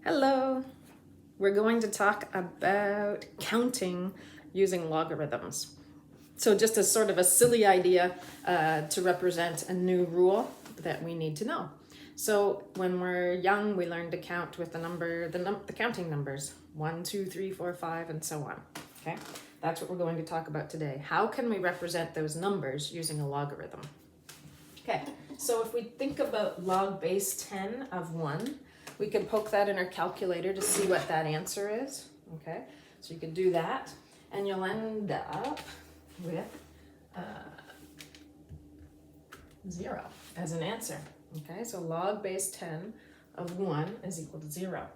Hello! We're going to talk about counting using logarithms. So just as sort of a silly idea to represent a new rule that we need to know. So when we're young, we learn to count with the counting numbers, 1, 2, 3, 4, 5, and so on. Okay, that's what we're going to talk about today. How can we represent those numbers using a logarithm? Okay, so if we think about log base 10 of 1, we can poke that in our calculator to see what that answer is. Okay, so you could do that, and you'll end up with 0 as an answer. Okay, so log base 10 of 1 is equal to 0.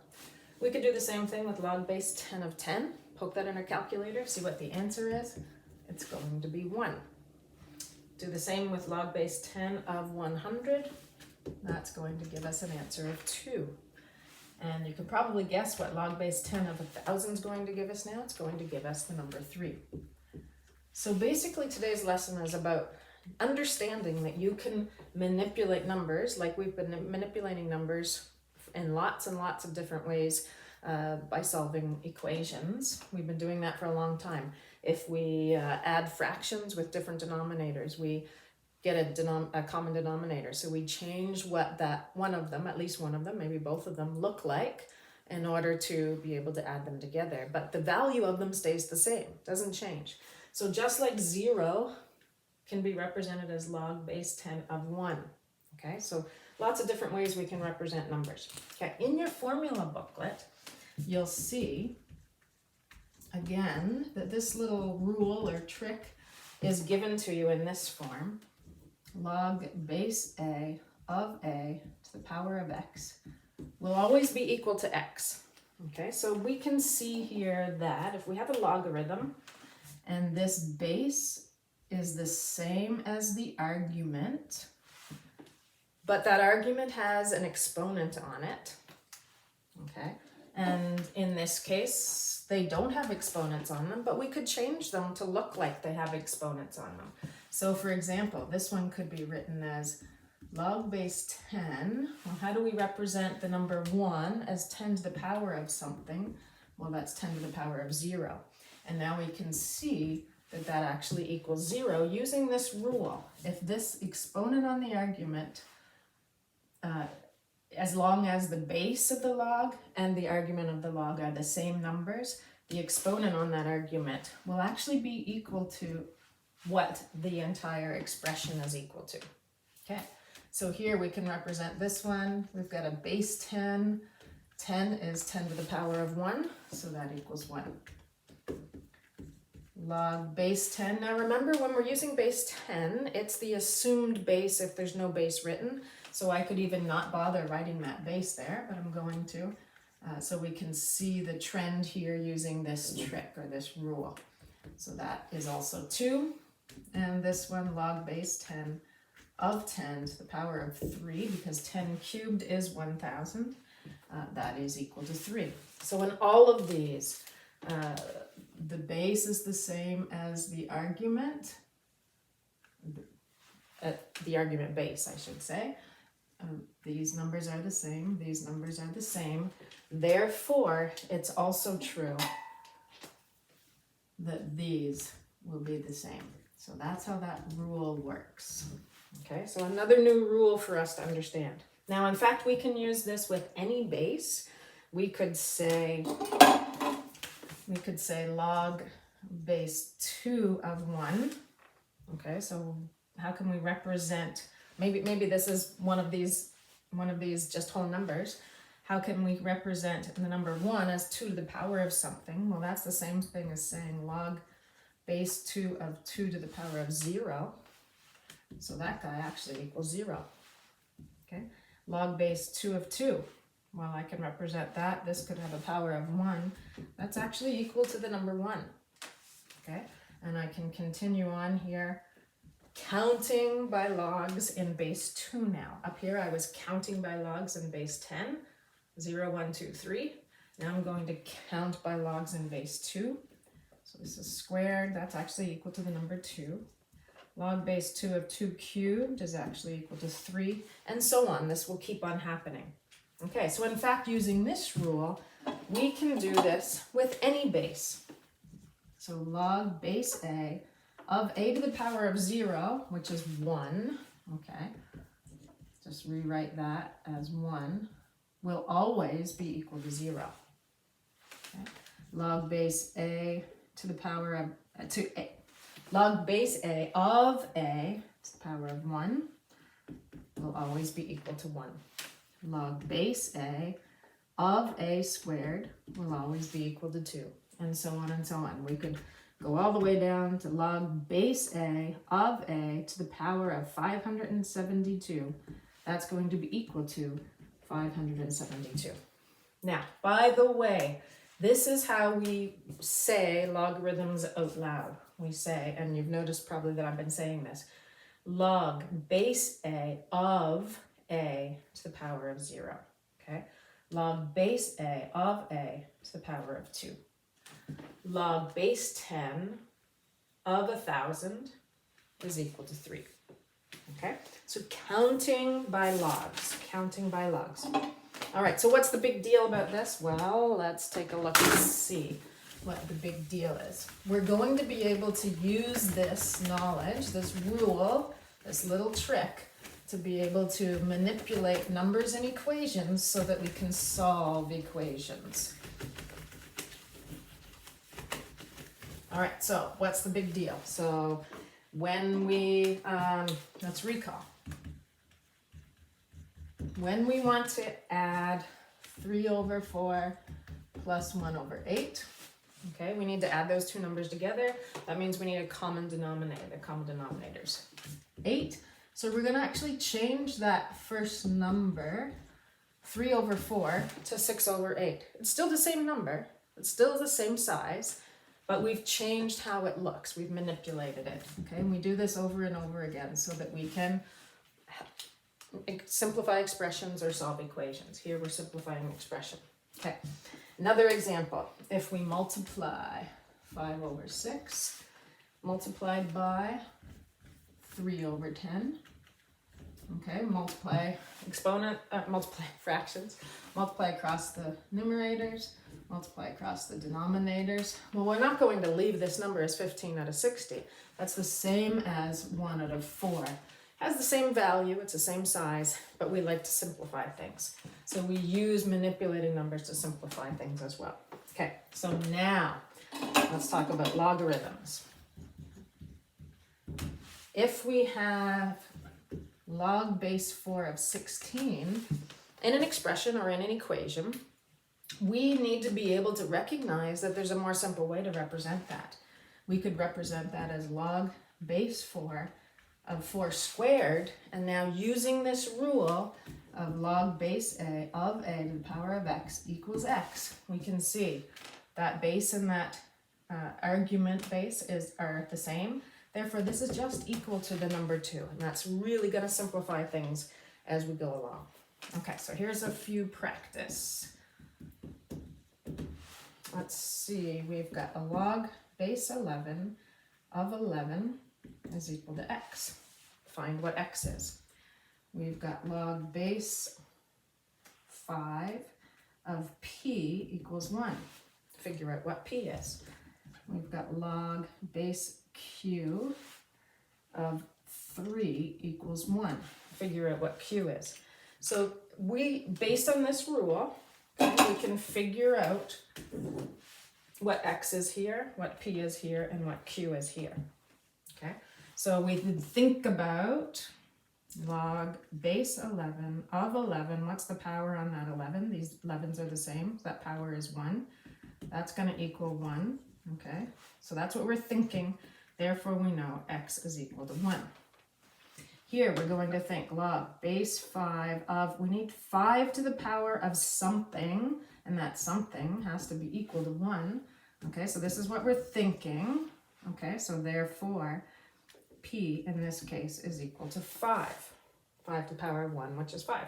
We could do the same thing with log base 10 of 10. Poke that in our calculator, see what the answer is. It's going to be 1. Do the same with log base 10 of 100. That's going to give us an answer of 2. And you can probably guess what log base 10 of 1,000 is going to give us now. It's going to give us the number 3. So basically today's lesson is about understanding that you can manipulate numbers like we've been manipulating numbers in lots and lots of different ways by solving equations. We've been doing that for a long time. If we add fractions with different denominators, we get a common denominator. So we change what that one of them, at least one of them, maybe both of them look like in order to be able to add them together. But the value of them stays the same, doesn't change. So just like 0 can be represented as log base 10 of 1. Okay, so lots of different ways we can represent numbers. Okay, in your formula booklet, you'll see again that this little rule or trick is given to you in this form. Log base a of a to the power of x will always be equal to x. Okay, so we can see here that if we have a logarithm and this base is the same as the argument, but that argument has an exponent on it, okay, and in this case they don't have exponents on them, but we could change them to look like they have exponents on them. So for example, this one could be written as log base 10. Well, how do we represent the number 1 as 10 to the power of something? Well, that's 10 to the power of 0. And now we can see that that actually equals 0 using this rule. If this exponent on the argument, as long as the base of the log and the argument of the log are the same numbers, the exponent on that argument will actually be equal to what the entire expression is equal to. Okay, so here we can represent this one. We've got a base 10. 10 is 10 to the power of 1, so that equals 1. Log base 10. Now remember, when we're using base 10, it's the assumed base if there's no base written. So I could even not bother writing that base there, but I'm going to. So we can see the trend here using this trick or this rule. So that is also 2. And this one, log base 10 of 10 to the power of 3, because 10 cubed is 1,000. That is equal to 3. So in all of these, the base is the same as the argument base, I should say. These numbers are the same, these numbers are the same. Therefore, it's also true that these will be the same. So that's how that rule works. Okay, so another new rule for us to understand. Now, in fact, we can use this with any base. We could say log base 2 of 1. Okay, so how can we represent, maybe this is one of these just whole numbers. How can we represent the number 1 as 2 to the power of something? Well, that's the same thing as saying log base 2 of 2 to the power of 0. So that guy actually equals 0. Okay, log base 2 of 2. Well, I can represent that. This could have a power of 1. That's actually equal to the number 1. Okay, and I can continue on here, counting by logs in base 2 now. Up here I was counting by logs in base 10. 0, 1, 2, 3. Now I'm going to count by logs in base 2. So this is squared. That's actually equal to the number 2. Log base 2 of 2 cubed is actually equal to 3. And so on. This will keep on happening. Okay, so in fact, using this rule, we can do this with any base. So log base a of a to the power of 0, which is 1, okay, just rewrite that as 1, will always be equal to 0. Okay. Log base a to the power of, log base a of a to the power of 1 will always be equal to 1. Log base a of a squared will always be equal to 2, and so on and so on. We could go all the way down to log base a of a to the power of 572. That's going to be equal to 572. Now, by the way, this is how we say logarithms out loud. We say, and you've noticed probably that I've been saying this, log base a of a to the power of 0, okay? Log base a of a to the power of 2. Log base 10 of 1,000 is equal to 3, okay? So counting by logs. All right, so what's the big deal about this? Well, let's take a look and see what the big deal is. We're going to be able to use this knowledge, this rule, this little trick, to be able to manipulate numbers and equations so that we can solve equations. All right, so what's the big deal? So when we, let's recall. When we want to add 3 over 4 plus 1 over 8, okay, we need to add those two numbers together. That means we need a common denominator, common denominators. 8. So we're going to actually change that first number, 3 over 4, to 6 over 8. It's still the same number. It's still the same size, but we've changed how it looks. We've manipulated it. Okay, and we do this over and over again so that we can simplify expressions or solve equations. Here we're simplifying an expression. Okay, another example. If we multiply 5 over 6 multiplied by 3 over 10, okay, multiply fractions, multiply across the numerators, multiply across the denominators. Well, we're not going to leave this number as 15 out of 60. That's the same as 1 out of 4. Has the same value, it's the same size, but we like to simplify things. So we use manipulating numbers to simplify things as well. Okay, so now let's talk about logarithms. If we have log base 4 of 16 in an expression or in an equation, we need to be able to recognize that there's a more simple way to represent that. We could represent that as log base 4 of 4 squared, and now using this rule of log base a of a to the power of x equals x, we can see that base and that argument base are the same. Therefore, this is just equal to the number 2, and that's really going to simplify things as we go along. Okay, so here's a few practice. Let's see, we've got a log base 11 of 11 is equal to x. Find what x is. We've got log base 5 of p equals 1. Figure out what p is. We've got log base q of 3 equals 1. Figure out what q is. So based on this rule, we can figure out what x is here, what p is here, and what q is here. Okay, so we think about log base 11 of 11. What's the power on that 11? These 11s are the same. So that power is 1. That's going to equal 1. Okay, so that's what we're thinking. Therefore, we know x is equal to 1. Here, we're going to think log base 5 of, we need 5 to the power of something, and that something has to be equal to 1. Okay, so this is what we're thinking. Okay, so therefore, p in this case is equal to 5. 5 to the power of 1, which is 5.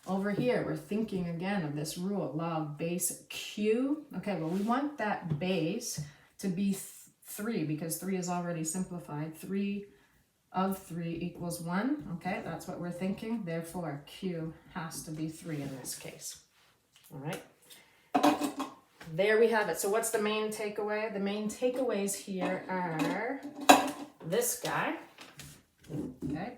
Over here, we're thinking again of this rule, log base q. Okay, well, we want that base to be 3 because 3 is already simplified. 3 of 3 equals 1. Okay, that's what we're thinking. Therefore, Q has to be 3 in this case. All right. There we have it. So what's the main takeaway? The main takeaways here are this guy. Okay,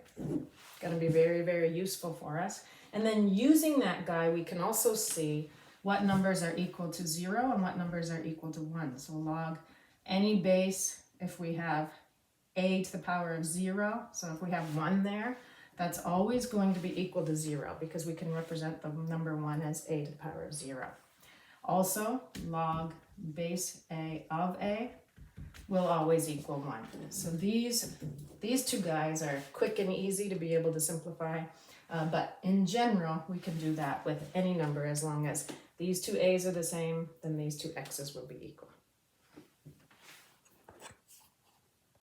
going to be very, very useful for us. And then using that guy, we can also see what numbers are equal to 0 and what numbers are equal to 1. So log any base, if we have a to the power of 0, so if we have 1 there, that's always going to be equal to 0 because we can represent the number 1 as a to the power of 0. Also, log base a of a will always equal 1. So these two guys are quick and easy to be able to simplify, but in general, we can do that with any number as long as these two a's are the same, then these two x's will be equal.